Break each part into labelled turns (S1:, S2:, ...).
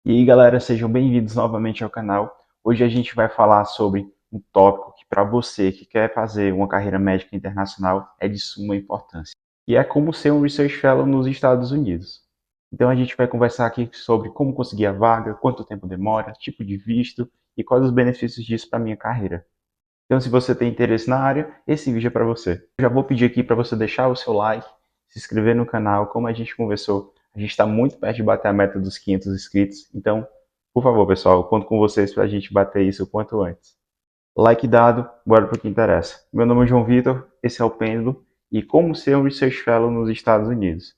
S1: E aí, galera, sejam bem-vindos novamente ao canal. Hoje a gente vai falar sobre um tópico que para você que quer fazer uma carreira médica internacional é de suma importância, e é como ser um Research Fellow nos Estados Unidos. Então a gente vai conversar aqui sobre como conseguir a vaga, quanto tempo demora, tipo de visto e quais os benefícios disso para a minha carreira. Então, se você tem interesse na área, esse vídeo é para você. Eu já vou pedir aqui para você deixar o seu like, se inscrever no canal, como a gente conversou. A gente está muito perto de bater a meta dos 500 inscritos, então, por favor, pessoal, eu conto com vocês para a gente bater isso o quanto antes. Like dado, bora para o que interessa. Meu nome é João Vitor, esse é o Pêndulo, e como ser um Research Fellow nos Estados Unidos.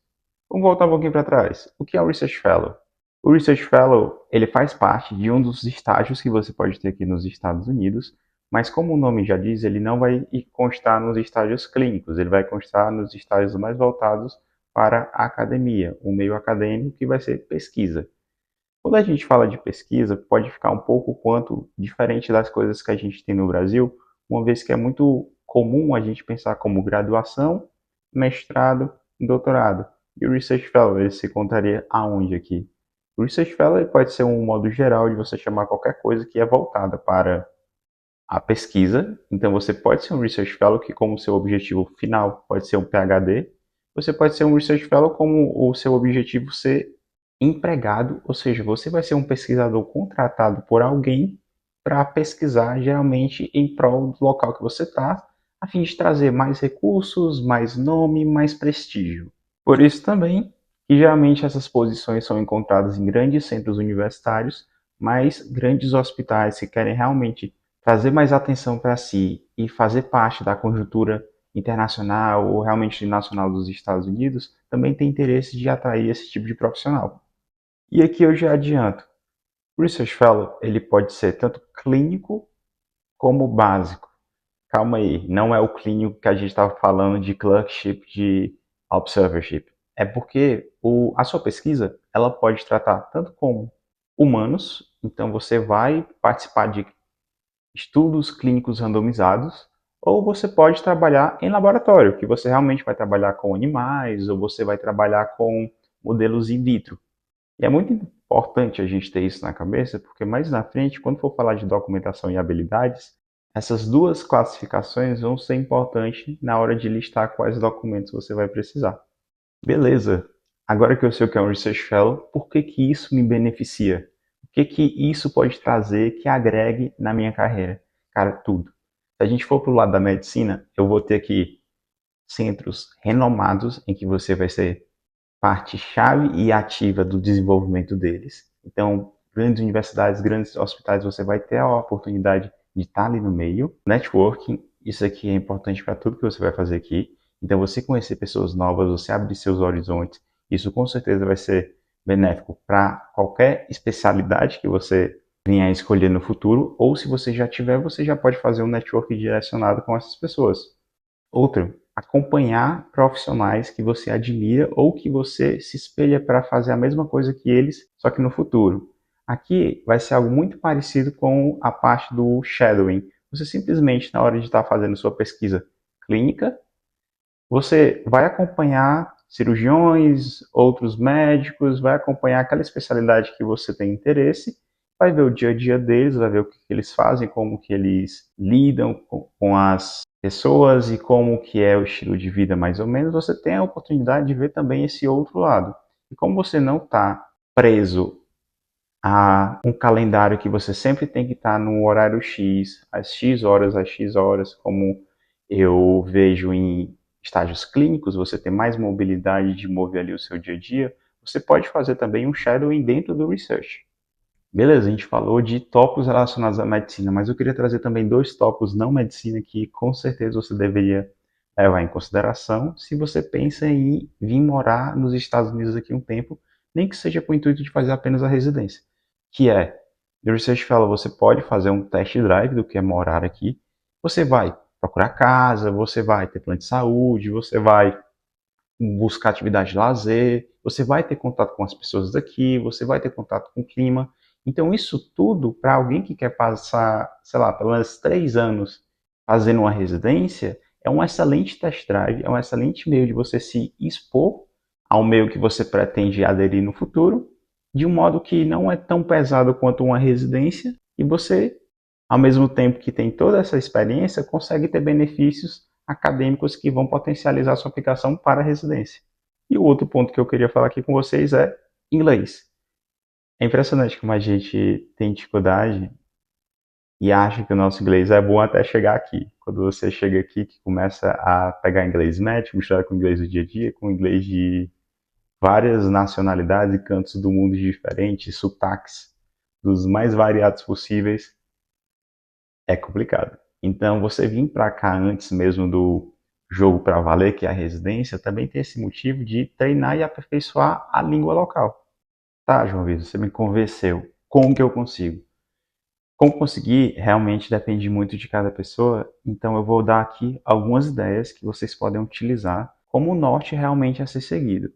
S1: Vamos voltar um pouquinho para trás. O que é o Research Fellow? O Research Fellow, ele faz parte de um dos estágios que você pode ter aqui nos Estados Unidos, mas como o nome já diz, ele não vai constar nos estágios clínicos, ele vai constar nos estágios mais voltados para a academia, o meio acadêmico que vai ser pesquisa. Quando a gente fala de pesquisa, pode ficar um pouco quanto diferente das coisas que a gente tem no Brasil, uma vez que é muito comum a gente pensar como graduação, mestrado e doutorado. E o Research Fellow, ele se contaria aonde aqui? O Research Fellow ele pode ser um modo geral de você chamar qualquer coisa que é voltada para a pesquisa. Então você pode ser um Research Fellow que como seu objetivo final pode ser um PhD. Você pode ser um Research Fellow como o seu objetivo ser empregado, ou seja, você vai ser um pesquisador contratado por alguém para pesquisar, geralmente em prol do local que você está, a fim de trazer mais recursos, mais nome, mais prestígio. Por isso também que geralmente essas posições são encontradas em grandes centros universitários, mas grandes hospitais que querem realmente trazer mais atenção para si e fazer parte da conjuntura internacional ou realmente nacional dos Estados Unidos, também tem interesse de atrair esse tipo de profissional. E aqui eu já adianto, o Research Fellow ele pode ser tanto clínico como básico. Calma aí, não é o clínico que a gente estava falando de clerkship, de observership. É porque a sua pesquisa ela pode tratar tanto com humanos, então você vai participar de estudos clínicos randomizados, ou você pode trabalhar em laboratório, que você realmente vai trabalhar com animais, ou você vai trabalhar com modelos in vitro. E é muito importante a gente ter isso na cabeça, porque mais na frente, quando for falar de documentação e habilidades, essas duas classificações vão ser importantes na hora de listar quais documentos você vai precisar. Beleza. Agora que eu sei o que é um Research Fellow, por que que isso me beneficia? O que que isso pode trazer que agregue na minha carreira? Cara, tudo. Se a gente for para o lado da medicina, eu vou ter aqui centros renomados em que você vai ser parte chave e ativa do desenvolvimento deles. Então, grandes universidades, grandes hospitais, você vai ter a oportunidade de estar ali no meio. Networking, isso aqui é importante para tudo que você vai fazer aqui. Então, você conhecer pessoas novas, você abrir seus horizontes, isso com certeza vai ser benéfico para qualquer especialidade que você venha a escolher no futuro, ou se você já tiver, você já pode fazer um networking direcionado com essas pessoas. Outro, acompanhar profissionais que você admira ou que você se espelha para fazer a mesma coisa que eles, só que no futuro. Aqui vai ser algo muito parecido com a parte do shadowing. Você simplesmente, na hora de estar fazendo sua pesquisa clínica, você vai acompanhar cirurgiões, outros médicos, vai acompanhar aquela especialidade que você tem interesse, vai ver o dia a dia deles, vai ver o que eles fazem, como que eles lidam com as pessoas e como que é o estilo de vida mais ou menos, você tem a oportunidade de ver também esse outro lado. E como você não está preso a um calendário que você sempre tem que estar no horário X, às X horas, como eu vejo em estágios clínicos, você tem mais mobilidade de mover ali o seu dia a dia, você pode fazer também um shadowing dentro do research. Beleza, a gente falou de tópicos relacionados à medicina, mas eu queria trazer também dois tópicos não medicina que com certeza você deveria levar em consideração se você pensa em vir morar nos Estados Unidos aqui um tempo, nem que seja com o intuito de fazer apenas a residência, que é, no Research Fellow você pode fazer um test drive do que é morar aqui, você vai procurar casa, você vai ter plano de saúde, você vai buscar atividade de lazer, você vai ter contato com as pessoas daqui, você vai ter contato com o clima. Então, isso tudo, para alguém que quer passar, sei lá, pelo menos 3 anos fazendo uma residência, é um excelente test drive, é um excelente meio de você se expor ao meio que você pretende aderir no futuro de um modo que não é tão pesado quanto uma residência, e você, ao mesmo tempo que tem toda essa experiência, consegue ter benefícios acadêmicos que vão potencializar sua aplicação para a residência. E o outro ponto que eu queria falar aqui com vocês é inglês. É impressionante como a gente tem dificuldade e acha que o nosso inglês é bom até chegar aqui. Quando você chega aqui, que começa a pegar inglês médico, misturar com inglês do dia a dia, com inglês de várias nacionalidades e cantos do mundo diferentes, sotaques dos mais variados possíveis, é complicado. Então, você vir para cá antes mesmo do jogo para valer, que é a residência, também tem esse motivo de treinar e aperfeiçoar a língua local. Tá, João Vitor, você me convenceu. Como que eu consigo? Como conseguir realmente depende muito de cada pessoa, então eu vou dar aqui algumas ideias que vocês podem utilizar como norte realmente a ser seguido.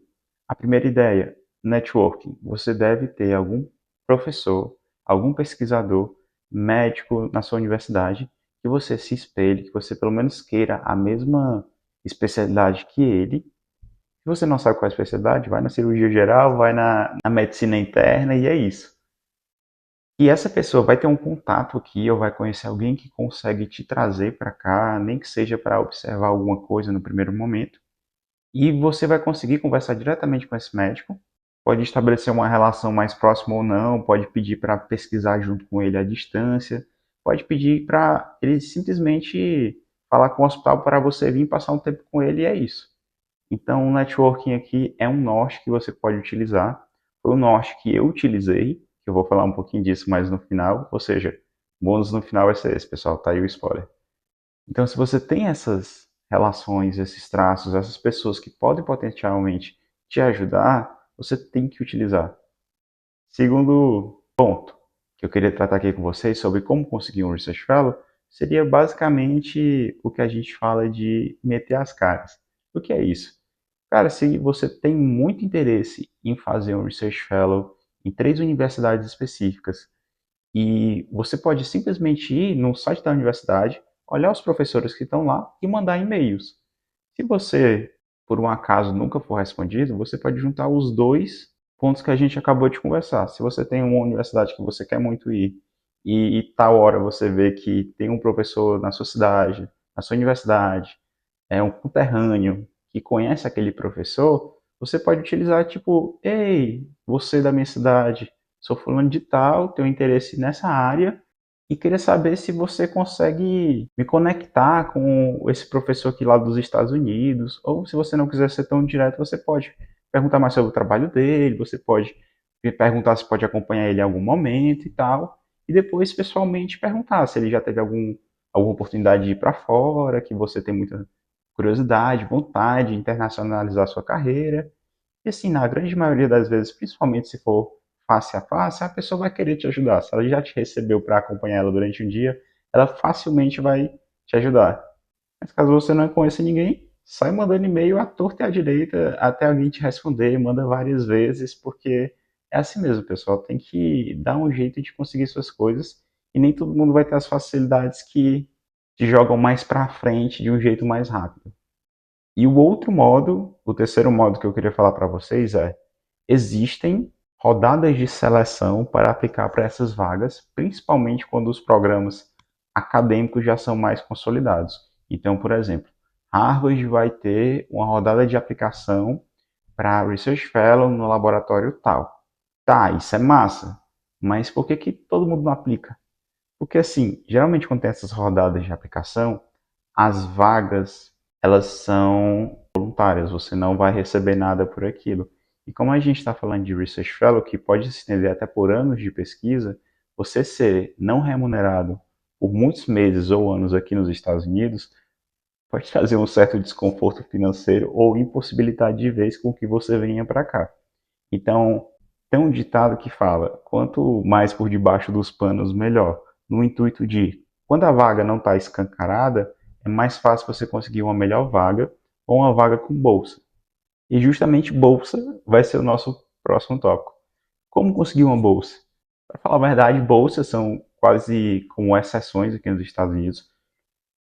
S1: A primeira ideia, networking. Você deve ter algum professor, algum pesquisador, médico na sua universidade que você se espelhe, que você pelo menos queira a mesma especialidade que ele. Se você não sabe qual é a especialidade, vai na cirurgia geral, vai na medicina interna e é isso. E essa pessoa vai ter um contato aqui, ou vai conhecer alguém que consegue te trazer para cá, nem que seja para observar alguma coisa no primeiro momento. E você vai conseguir conversar diretamente com esse médico. Pode estabelecer uma relação mais próxima ou não, pode pedir para pesquisar junto com ele à distância, pode pedir para ele simplesmente falar com o hospital para você vir passar um tempo com ele e é isso. Então, o networking aqui é um norte que você pode utilizar. Foi o norte que eu utilizei, que eu vou falar um pouquinho disso mais no final. Ou seja, bônus no final vai ser esse, pessoal. Tá aí o spoiler. Então, se você tem essas relações, esses traços, essas pessoas que podem potencialmente te ajudar, você tem que utilizar. Segundo ponto que eu queria tratar aqui com vocês sobre como conseguir um Research Fellow seria basicamente o que a gente fala de meter as caras. O que é isso? Cara, se você tem muito interesse em fazer um Research Fellow em 3 universidades específicas e você pode simplesmente ir no site da universidade, olhar os professores que estão lá e mandar e-mails. Se você, por um acaso, nunca for respondido, você pode juntar os dois pontos que a gente acabou de conversar. Se você tem uma universidade que você quer muito ir e tal hora você vê que tem um professor na sua cidade, na sua universidade, é um conterrâneo que conhece aquele professor, você pode utilizar tipo, ei, você da minha cidade, sou fulano de tal, tenho interesse nessa área e queria saber se você consegue me conectar com esse professor aqui lá dos Estados Unidos, ou se você não quiser ser tão direto, você pode perguntar mais sobre o trabalho dele, você pode me perguntar se pode acompanhar ele em algum momento e tal, e depois pessoalmente perguntar se ele já teve alguma oportunidade de ir para fora, que você tem muita curiosidade, vontade de internacionalizar sua carreira. E assim, na grande maioria das vezes, principalmente se for face a face, a pessoa vai querer te ajudar. Se ela já te recebeu para acompanhar ela durante um dia, ela facilmente vai te ajudar. Mas caso você não conheça ninguém, sai mandando e-mail à torta e à direita até alguém te responder, manda várias vezes, porque é assim mesmo, pessoal. Tem que dar um jeito de conseguir suas coisas e nem todo mundo vai ter as facilidades que te jogam mais para frente de um jeito mais rápido. E o outro modo, o terceiro modo que eu queria falar para vocês é: existem rodadas de seleção para aplicar para essas vagas, principalmente quando os programas acadêmicos já são mais consolidados. Então, por exemplo, Harvard vai ter uma rodada de aplicação para Research Fellow no laboratório tal. Tá, isso é massa, mas por que que todo mundo não aplica? Porque assim, geralmente quando tem essas rodadas de aplicação, as vagas elas são voluntárias, você não vai receber nada por aquilo. E como a gente está falando de Research Fellow, que pode se estender até por anos de pesquisa, você ser não remunerado por muitos meses ou anos aqui nos Estados Unidos pode trazer um certo desconforto financeiro ou impossibilidade de vez com que você venha para cá. Então, tem um ditado que fala: quanto mais por debaixo dos panos, melhor. No intuito de, quando a vaga não está escancarada, é mais fácil você conseguir uma melhor vaga ou uma vaga com bolsa. E justamente bolsa vai ser o nosso próximo tópico. Como conseguir uma bolsa? Para falar a verdade, bolsas são quase como exceções aqui nos Estados Unidos.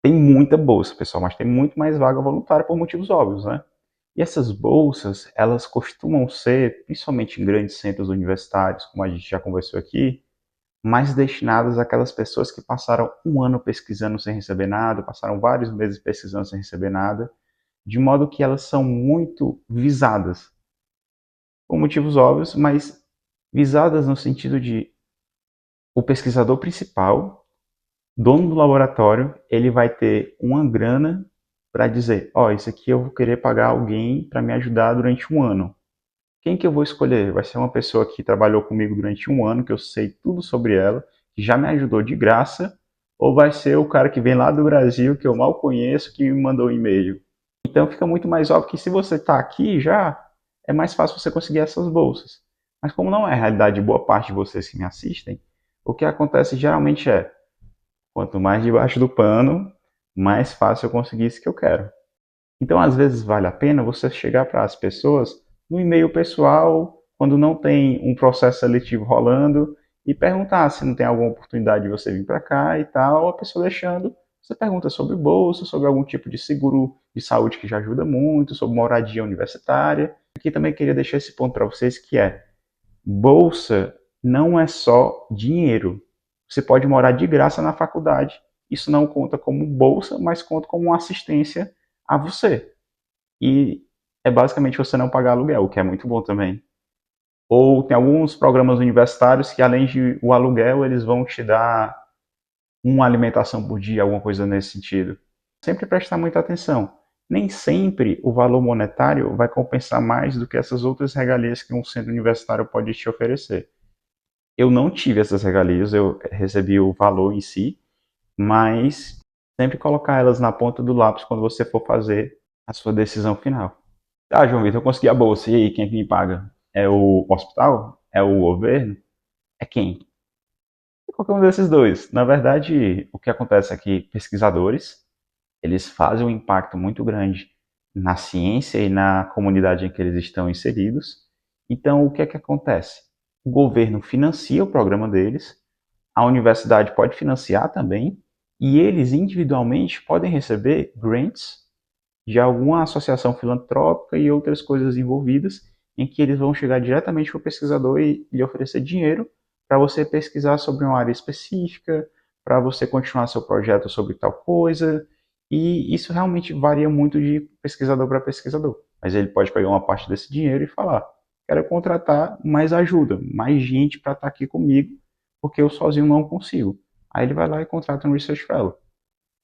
S1: Tem muita bolsa, pessoal, mas tem muito mais vaga voluntária por motivos óbvios, né? E essas bolsas, elas costumam ser, principalmente em grandes centros universitários, como a gente já conversou aqui, mais destinadas àquelas pessoas que passaram um ano pesquisando sem receber nada, passaram vários meses pesquisando sem receber nada, de modo que elas são muito visadas, por motivos óbvios, mas visadas no sentido de o pesquisador principal, dono do laboratório, ele vai ter uma grana para dizer, ó, isso aqui eu vou querer pagar alguém para me ajudar durante um ano. Quem que eu vou escolher? Vai ser uma pessoa que trabalhou comigo durante um ano, que eu sei tudo sobre ela, que já me ajudou de graça, ou vai ser o cara que vem lá do Brasil, que eu mal conheço, que me mandou um e-mail? Então fica muito mais óbvio que se você está aqui já, é mais fácil você conseguir essas bolsas. Mas como não é a realidade de boa parte de vocês que me assistem, o que acontece geralmente é, quanto mais debaixo do pano, mais fácil eu conseguir isso que eu quero. Então, às vezes, vale a pena você chegar para as pessoas no e-mail pessoal, quando não tem um processo seletivo rolando, e perguntar se não tem alguma oportunidade de você vir para cá e tal. A pessoa deixando, você pergunta sobre bolsa, sobre algum tipo de seguro de saúde que já ajuda muito, sobre moradia universitária. Aqui também queria deixar esse ponto para vocês que é, bolsa não é só dinheiro. Você pode morar de graça na faculdade. Isso não conta como bolsa, mas conta como uma assistência a você. E é basicamente você não pagar aluguel, o que é muito bom também. Ou tem alguns programas universitários que, além de o aluguel, eles vão te dar uma alimentação por dia, alguma coisa nesse sentido. Sempre prestar muita atenção. Nem sempre o valor monetário vai compensar mais do que essas outras regalias que um centro universitário pode te oferecer. Eu não tive essas regalias, eu recebi o valor em si, mas sempre colocar elas na ponta do lápis quando você for fazer a sua decisão final. Ah, João Vitor, eu consegui a bolsa. E aí, quem é que me paga? É o hospital? É o governo? É quem? É qualquer um desses dois. Na verdade, o que acontece é que pesquisadores, eles fazem um impacto muito grande na ciência e na comunidade em que eles estão inseridos. Então, o que é que acontece? O governo financia o programa deles, a universidade pode financiar também, e eles individualmente podem receber grants de alguma associação filantrópica e outras coisas envolvidas, em que eles vão chegar diretamente para o pesquisador e lhe oferecer dinheiro para você pesquisar sobre uma área específica, para você continuar seu projeto sobre tal coisa, e isso realmente varia muito de pesquisador para pesquisador. Mas ele pode pegar uma parte desse dinheiro e falar: quero contratar mais ajuda, mais gente para estar aqui comigo, porque eu sozinho não consigo. Aí ele vai lá e contrata um Research Fellow.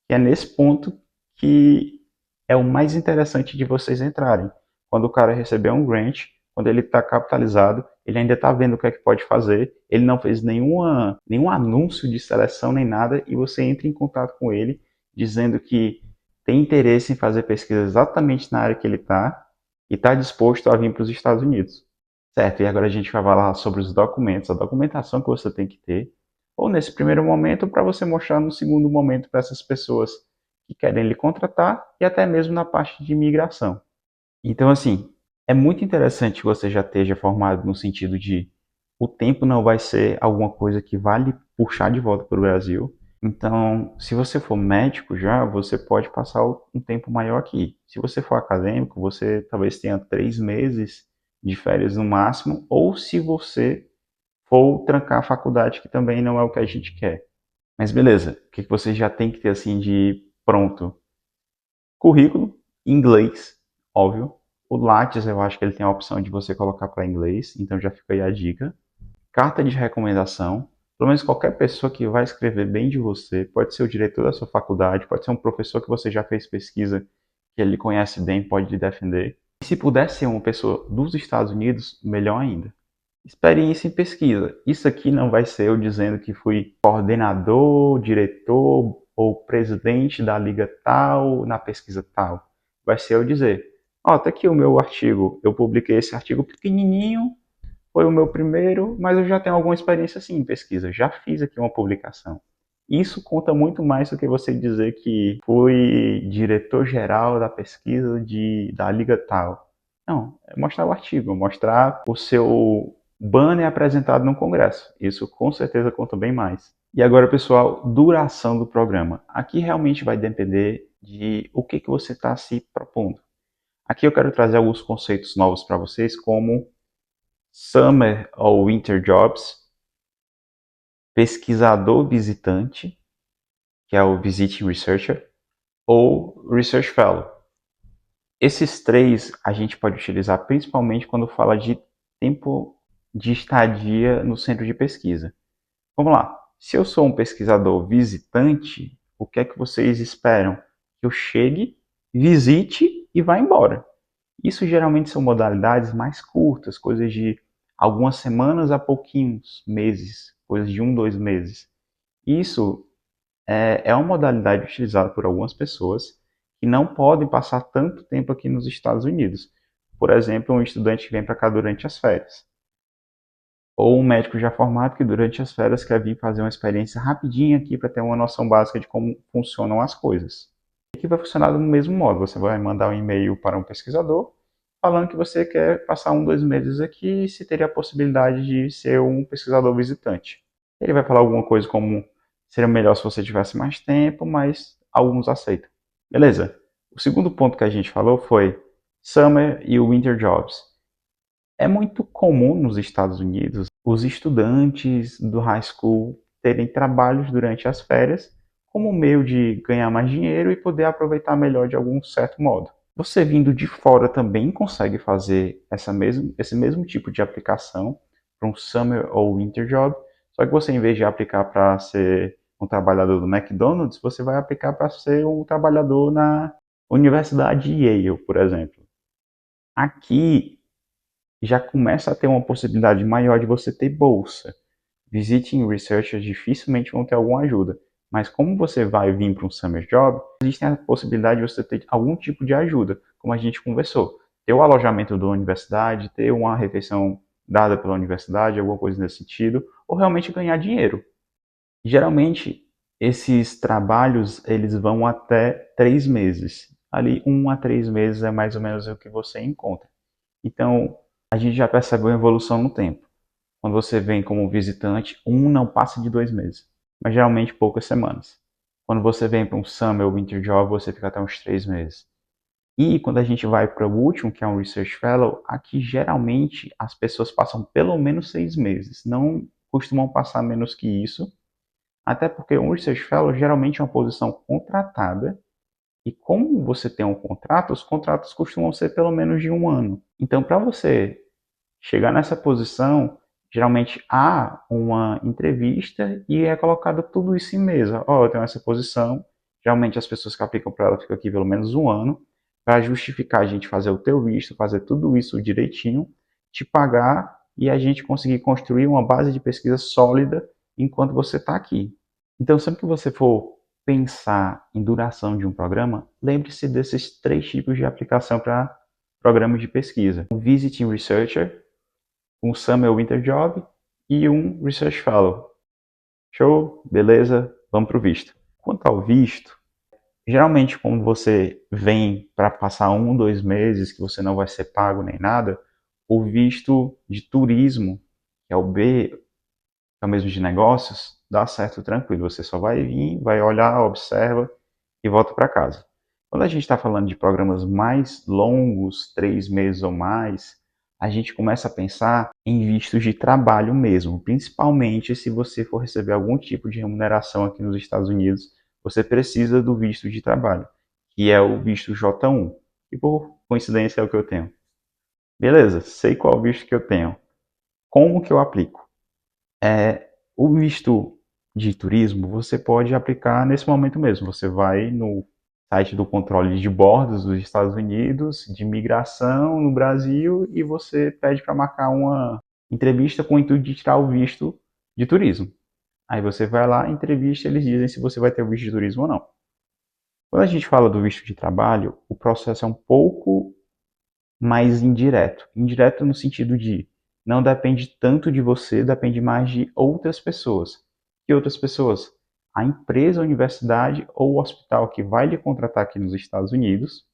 S1: E é nesse ponto que é o mais interessante de vocês entrarem. Quando o cara receber um grant, quando ele está capitalizado, ele ainda está vendo o que é que pode fazer, ele não fez nenhum anúncio de seleção nem nada, e você entra em contato com ele dizendo que tem interesse em fazer pesquisa exatamente na área que ele está e está disposto a vir para os Estados Unidos. Certo, e agora a gente vai falar sobre os documentos, a documentação que você tem que ter, ou nesse primeiro momento, para você mostrar no segundo momento para essas pessoas que querem lhe contratar e até mesmo na parte de imigração. Então, assim, é muito interessante que você já esteja formado no sentido de o tempo não vai ser alguma coisa que vai lhe puxar de volta para o Brasil. Então, se você for médico já, você pode passar um tempo maior aqui. Se você for acadêmico, você talvez tenha 3 meses de férias no máximo, ou se você for trancar a faculdade, que também não é o que a gente quer. Mas beleza, o que você já tem que ter assim de pronto? Currículo, inglês, óbvio. O Lattes, eu acho que ele tem a opção de você colocar para inglês, então já fica aí a dica. Carta de recomendação, pelo menos qualquer pessoa que vai escrever bem de você, pode ser o diretor da sua faculdade, pode ser um professor que você já fez pesquisa, que ele conhece bem, pode lhe defender. E se puder ser uma pessoa dos Estados Unidos, melhor ainda. Experiência em pesquisa. Isso aqui não vai ser eu dizendo que fui coordenador, diretor ou presidente da liga tal, na pesquisa tal. Vai ser eu dizer, ó, tá aqui o meu artigo. Eu publiquei esse artigo pequenininho, foi o meu primeiro, mas eu já tenho alguma experiência assim em pesquisa. Já fiz aqui uma publicação. Isso conta muito mais do que você dizer que fui diretor-geral da pesquisa da liga tal. Não, é mostrar o artigo, mostrar o seu banner apresentado no congresso. Isso com certeza conta bem mais. E agora, pessoal, duração do programa. Aqui realmente vai depender de o que você está se propondo. Aqui eu quero trazer alguns conceitos novos para vocês, como Summer ou Winter Jobs, pesquisador visitante, que é o Visiting Researcher, ou Research Fellow. Esses três a gente pode utilizar principalmente quando fala de tempo de estadia no centro de pesquisa. Vamos lá. Se eu sou um pesquisador visitante, o que é que vocês esperam? Que eu chegue, visite e vá embora. Isso geralmente são modalidades mais curtas, coisas de algumas semanas a pouquinhos meses, coisas de 1, 2 meses. Isso é uma modalidade utilizada por algumas pessoas que não podem passar tanto tempo aqui nos Estados Unidos. Por exemplo, um estudante que vem para cá durante as férias. Ou um médico já formado que durante as férias quer vir fazer uma experiência rapidinha aqui para ter uma noção básica de como funcionam as coisas. Aqui vai funcionar do mesmo modo. Você vai mandar um e-mail para um pesquisador falando que você quer passar 1, 2 meses aqui e se teria a possibilidade de ser um pesquisador visitante. Ele vai falar alguma coisa como seria melhor se você tivesse mais tempo, mas alguns aceitam. Beleza? O segundo ponto que a gente falou foi Summer e Winter Jobs. É muito comum nos Estados Unidos os estudantes do high school terem trabalhos durante as férias como meio de ganhar mais dinheiro e poder aproveitar melhor de algum certo modo. Você vindo de fora também consegue fazer esse mesmo tipo de aplicação para um summer ou winter job, só que você, em vez de aplicar para ser um trabalhador do McDonald's, você vai aplicar para ser um trabalhador na Universidade Yale, por exemplo. Aqui já começa a ter uma possibilidade maior de você ter bolsa. Visiting researchers dificilmente vão ter alguma ajuda, mas como você vai vir para um summer job, existe a possibilidade de você ter algum tipo de ajuda, como a gente conversou. Ter o alojamento da universidade, ter uma refeição dada pela universidade, alguma coisa nesse sentido, ou realmente ganhar dinheiro. Geralmente, esses trabalhos eles vão até 3 meses. Ali, 1 a 3 meses é mais ou menos o que você encontra. Então, a gente já percebe uma evolução no tempo. Quando você vem como visitante, não passa de 2 meses, mas geralmente poucas semanas. Quando você vem para um Summer ou Winter Job, você fica até uns 3 meses. E quando a gente vai para o último, que é um Research Fellow, aqui geralmente as pessoas passam pelo menos 6 meses. Não costumam passar menos que isso, até porque um Research Fellow geralmente é uma posição contratada, e como você tem um contrato, os contratos costumam ser pelo menos de 1 ano. Então, para você chegar nessa posição, geralmente há uma entrevista e é colocado tudo isso em mesa. Ó, eu tenho essa posição. Geralmente as pessoas que aplicam para ela ficam aqui pelo menos 1 ano, para justificar a gente fazer o teu visto, fazer tudo isso direitinho, te pagar e a gente conseguir construir uma base de pesquisa sólida enquanto você está aqui. Então, sempre que você for pensar em duração de um programa, lembre-se desses 3 tipos de aplicação para programas de pesquisa. Um Visiting Researcher, um Summer Winter Job e um Research Fellow. Show? Beleza? Vamos para o visto. Quanto ao visto, geralmente quando você vem para passar 1, 2 meses, que você não vai ser pago nem nada, o visto de turismo, que é o B, que é o mesmo de negócios, dá certo tranquilo. Você só vai vir, vai olhar, observa e volta para casa. Quando a gente está falando de programas mais longos, 3 meses ou mais, a gente começa a pensar em vistos de trabalho mesmo, principalmente se você for receber algum tipo de remuneração aqui nos Estados Unidos, você precisa do visto de trabalho, que é o visto J1, e por coincidência é o que eu tenho. Beleza, sei qual visto que eu tenho. Como que eu aplico? O visto de turismo você pode aplicar nesse momento mesmo. Você vai no site do controle de bordos dos Estados Unidos, de imigração no Brasil, e você pede para marcar uma entrevista com o intuito de tirar o visto de turismo. Aí você vai lá, entrevista, eles dizem se você vai ter o visto de turismo ou não. Quando a gente fala do visto de trabalho, o processo é um pouco mais indireto. Indireto no sentido de não depende tanto de você, depende mais de outras pessoas. Que outras pessoas? A empresa, a universidade ou o hospital que vai lhe contratar aqui nos Estados Unidos,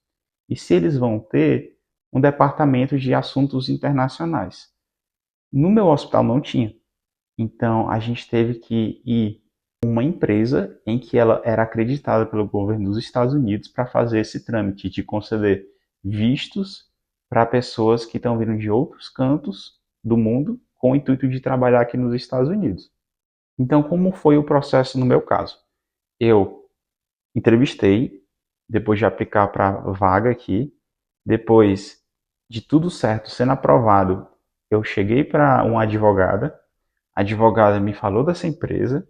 S1: e se eles vão ter um departamento de assuntos internacionais. No meu hospital não tinha. Então a gente teve que ir a uma empresa em que ela era acreditada pelo governo dos Estados Unidos para fazer esse trâmite de conceder vistos para pessoas que estão vindo de outros cantos do mundo com o intuito de trabalhar aqui nos Estados Unidos. Então, como foi o processo no meu caso? Eu entrevistei, depois de aplicar para a vaga aqui, depois de tudo certo, sendo aprovado, eu cheguei para uma advogada, a advogada me falou dessa empresa,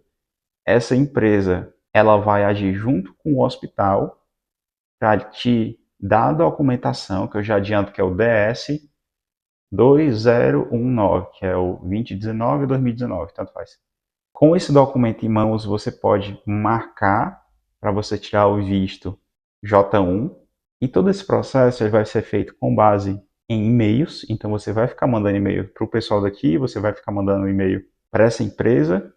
S1: essa empresa ela vai agir junto com o hospital para te dar a documentação, que eu já adianto que é o DS 2019, que é o 2019 e 2019, tanto faz. Com esse documento em mãos, você pode marcar para você tirar o visto J1, e todo esse processo ele vai ser feito com base em e-mails, então você vai ficar mandando e-mail para o pessoal daqui, você vai ficar mandando e-mail para essa empresa,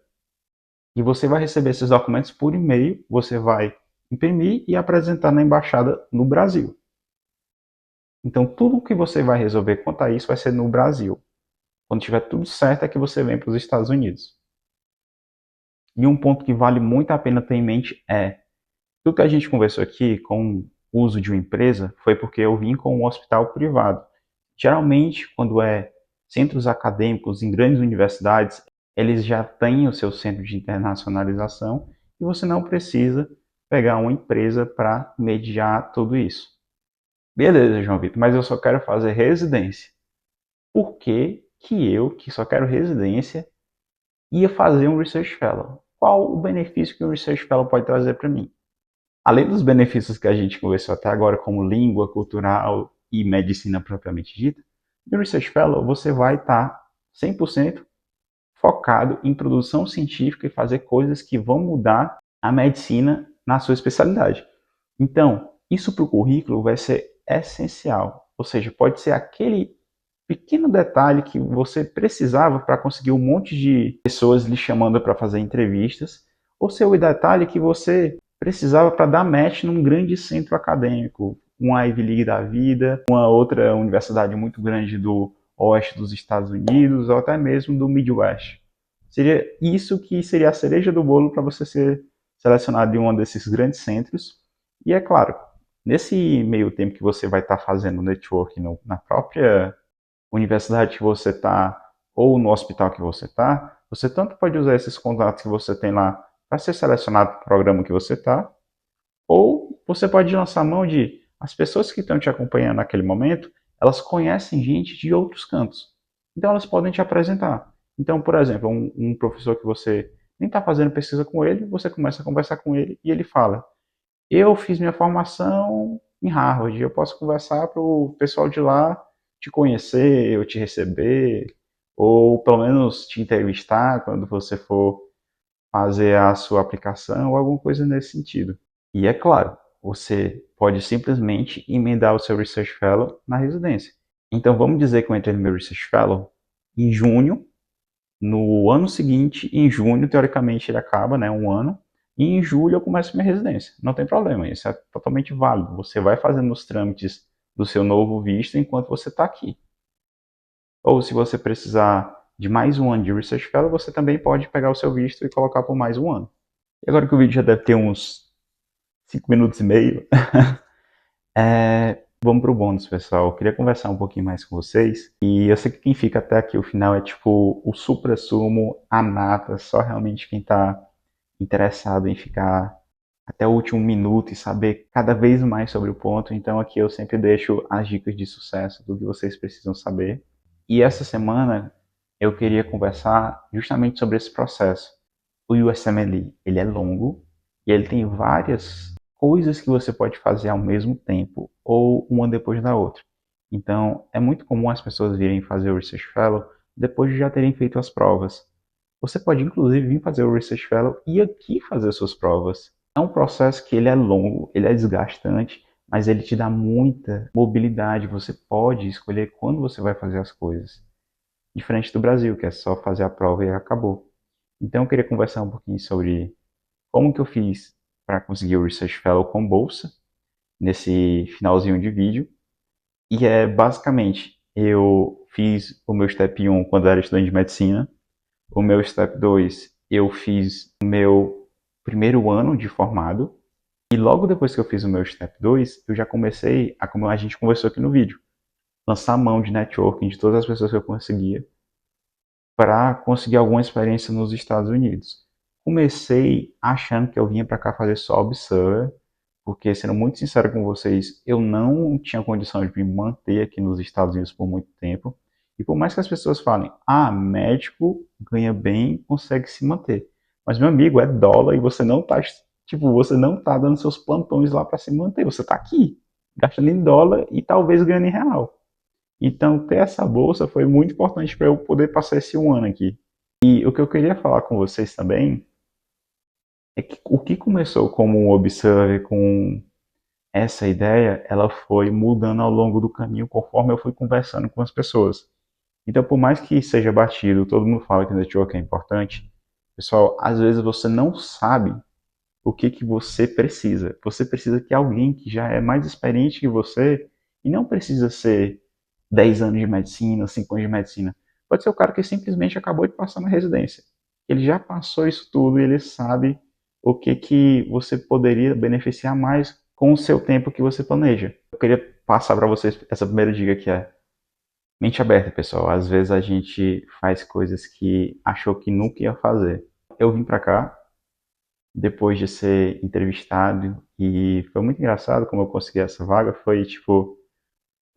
S1: e você vai receber esses documentos por e-mail, você vai imprimir e apresentar na embaixada no Brasil. Então tudo que você vai resolver quanto a isso vai ser no Brasil. Quando tiver tudo certo é que você vem para os Estados Unidos. E um ponto que vale muito a pena ter em mente é, tudo que a gente conversou aqui com o uso de uma empresa foi porque eu vim com um hospital privado. Geralmente, quando é centros acadêmicos em grandes universidades, eles já têm o seu centro de internacionalização e você não precisa pegar uma empresa para mediar tudo isso. Beleza, João Vitor, mas eu só quero fazer residência. Por que que eu, que só quero residência, ia fazer um Research Fellow? Qual o benefício que um Research Fellow pode trazer para mim? Além dos benefícios que a gente conversou até agora, como língua, cultural e medicina propriamente dita, no Research Fellow você vai estar 100% focado em produção científica e fazer coisas que vão mudar a medicina na sua especialidade. Então, isso para o currículo vai ser essencial. Ou seja, pode ser aquele pequeno detalhe que você precisava para conseguir um monte de pessoas lhe chamando para fazer entrevistas, ou ser o detalhe que você precisava para dar match num grande centro acadêmico, uma Ivy League da vida, uma outra universidade muito grande do oeste dos Estados Unidos, ou até mesmo do Midwest. Seria isso que seria a cereja do bolo para você ser selecionado em um desses grandes centros. E é claro, nesse meio tempo que você vai estar fazendo networking na própria universidade que você está ou no hospital que você está, você tanto pode usar esses contatos que você tem lá para ser selecionado para o programa que você está, ou você pode lançar mão de as pessoas que estão te acompanhando naquele momento, elas conhecem gente de outros cantos. Então elas podem te apresentar. Então, por exemplo, um professor que você nem está fazendo pesquisa com ele, você começa a conversar com ele e ele fala: eu fiz minha formação em Harvard, eu posso conversar para o pessoal de lá te conhecer, eu te receber, ou pelo menos te entrevistar quando você for fazer a sua aplicação ou alguma coisa nesse sentido. E é claro, você pode simplesmente emendar o seu Research Fellow na residência. Então vamos dizer que eu entrei no meu Research Fellow em junho, no ano seguinte, em junho, teoricamente ele acaba, né, um ano, e em julho eu começo minha residência. Não tem problema, isso é totalmente válido. Você vai fazendo os trâmites do seu novo visto enquanto você está aqui. Ou se você precisar de mais um ano de Research Fellow, você também pode pegar o seu visto e colocar por mais um ano. E agora que o vídeo já deve ter uns 5 minutos e meio, vamos pro bônus, pessoal. Eu queria conversar um pouquinho mais com vocês. E eu sei que quem fica até aqui o final é tipo o supra-sumo, a nata, só realmente quem tá interessado em ficar até o último minuto e saber cada vez mais sobre o ponto. Então aqui eu sempre deixo as dicas de sucesso, do que vocês precisam saber. E essa semana eu queria conversar justamente sobre esse processo. O USMLE, ele é longo e ele tem várias coisas que você pode fazer ao mesmo tempo ou uma depois da outra. Então, é muito comum as pessoas virem fazer o Research Fellow depois de já terem feito as provas. Você pode inclusive vir fazer o Research Fellow e aqui fazer suas provas. É um processo que ele é longo, ele é desgastante, mas ele te dá muita mobilidade. Você pode escolher quando você vai fazer as coisas. Diferente do Brasil, que é só fazer a prova e acabou. Então eu queria conversar um pouquinho sobre como que eu fiz para conseguir o Research Fellow com bolsa, nesse finalzinho de vídeo. E é basicamente, eu fiz o meu Step 1 quando eu era estudante de medicina, o meu Step 2 eu fiz o meu primeiro ano de formado, E logo depois que eu fiz o meu Step 2, eu já comecei a, como a gente conversou aqui no vídeo, lançar mão de networking de todas as pessoas que eu conseguia para conseguir alguma experiência nos Estados Unidos. Comecei achando que eu vinha para cá fazer só Observer, porque, sendo muito sincero com vocês, eu não tinha condição de me manter aqui nos Estados Unidos por muito tempo. E por mais que as pessoas falem, médico ganha bem, consegue se manter. Mas, meu amigo, é dólar e você não tá, tipo, você não tá dando seus plantões lá para se manter. Você tá aqui, gastando em dólar e talvez ganhando em real. Então, ter essa bolsa foi muito importante para eu poder passar esse um ano aqui. E o que eu queria falar com vocês também é que o que começou como um observer com essa ideia, ela foi mudando ao longo do caminho conforme eu fui conversando com as pessoas. Então, por mais que seja batido, todo mundo fala que network é importante, pessoal, às vezes você não sabe o que que você precisa. Você precisa que alguém que já é mais experiente que você, e não precisa ser 10 anos de medicina, 5 anos de medicina. Pode ser o cara que simplesmente acabou de passar na residência. Ele já passou isso tudo e ele sabe o que que você poderia beneficiar mais com o seu tempo que você planeja. Eu queria passar para vocês essa primeira dica que é mente aberta, pessoal. Às vezes a gente faz coisas que achou que nunca ia fazer. Eu vim para cá depois de ser entrevistado e foi muito engraçado como eu consegui essa vaga. Foi tipo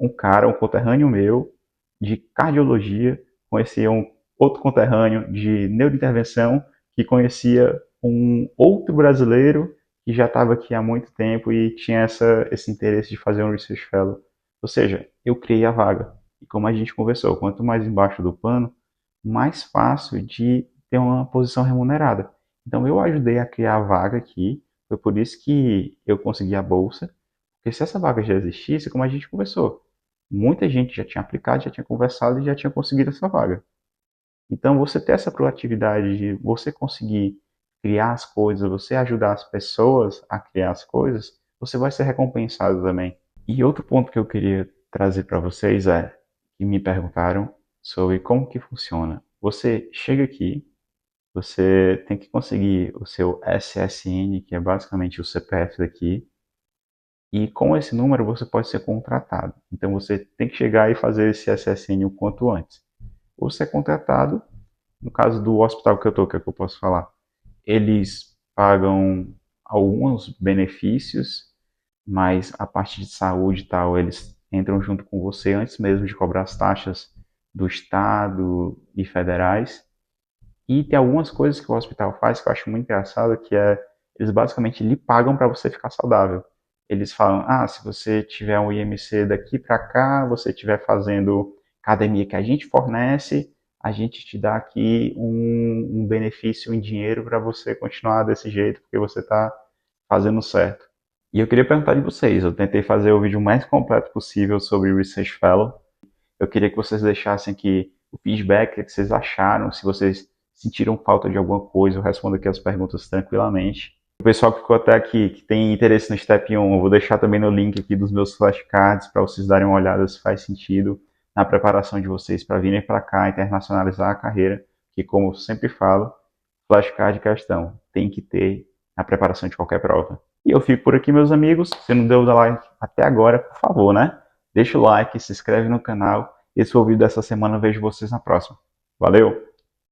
S1: um cara, um conterrâneo meu de cardiologia, conhecia um outro conterrâneo de neurointervenção que conhecia um outro brasileiro que já estava aqui há muito tempo e tinha esse interesse de fazer um Research Fellow. Ou seja, eu criei a vaga. E como a gente conversou, quanto mais embaixo do pano, mais fácil de ter uma posição remunerada. Então eu ajudei a criar a vaga aqui, foi por isso que eu consegui a bolsa, porque se essa vaga já existisse, como a gente conversou, muita gente já tinha aplicado, já tinha conversado e já tinha conseguido essa vaga. Então você ter essa proatividade de você conseguir criar as coisas, você ajudar as pessoas a criar as coisas, você vai ser recompensado também. E outro ponto que eu queria trazer para vocês é que me perguntaram sobre como que funciona. Você chega aqui, você tem que conseguir o seu SSN, que é basicamente o CPF daqui, e com esse número você pode ser contratado. Então você tem que chegar e fazer esse SSN o quanto antes. Ou ser contratado, no caso do hospital que eu estou, que é que eu posso falar, eles pagam alguns benefícios, mas a parte de saúde e tal, eles entram junto com você antes mesmo de cobrar as taxas do estado e federais. E tem algumas coisas que o hospital faz que eu acho muito engraçado, que é eles basicamente lhe pagam para você ficar saudável. Eles falam, se você tiver um IMC daqui para cá, você estiver fazendo academia que a gente fornece, a gente te dá aqui um benefício em dinheiro para você continuar desse jeito, porque você está fazendo certo. E eu queria perguntar de vocês, eu tentei fazer o vídeo mais completo possível sobre Research Fellow. Eu queria que vocês deixassem aqui o feedback, o que vocês acharam, se vocês sentiram falta de alguma coisa, eu respondo aqui as perguntas tranquilamente. O pessoal que ficou até aqui, que tem interesse no Step 1, eu vou deixar também no link aqui dos meus flashcards para vocês darem uma olhada se faz sentido na preparação de vocês para virem para cá, internacionalizar a carreira, que como eu sempre falo, flashcard de questão tem que ter na preparação de qualquer prova. E eu fico por aqui, meus amigos. Se não deu o like até agora, por favor, né? Deixa o like, se inscreve no canal. Esse foi o vídeo dessa semana. Vejo vocês na próxima. Valeu!